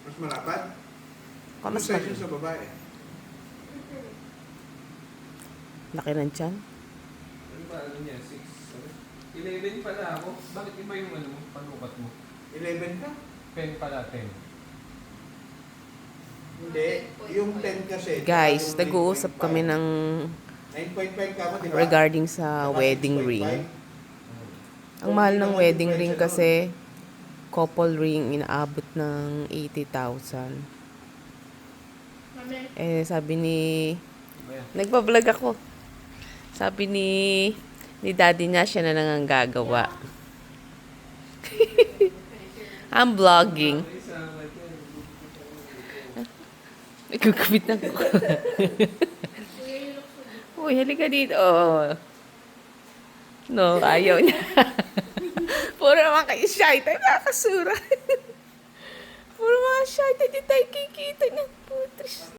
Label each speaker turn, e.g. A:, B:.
A: Mas malapad? Ano
B: Mas
A: size yun sa babae?
B: laki ng tiyan.
C: Ano ba ano niya? 6, 11 pala ako. Bakit iba yung ano, panukat mo?
A: 11 ka?
C: 10 pala, 10.
A: Hindi. Yung 10 kasi.
B: Guys,
A: yung
B: nag-uusap
A: 9.5.
B: kami ng
A: 9.5 ka mo, di ba?
B: regarding sa
A: Saka
B: wedding
A: 6.5.
B: ring. Ang mahal ng wedding ring kasi couple ring inaabot ng 80,000. Eh sabi ni nagba-vlog ako. Sabi ni daddy niya siya na lang ang gagawa. I'm vlogging. Nagkukubit na ko. Uy, halika dito. Oh. No, ayaw niya. Puro naman kayo shy tayo nakakasura. Puro mga shy tayo, di tayo kikita niya.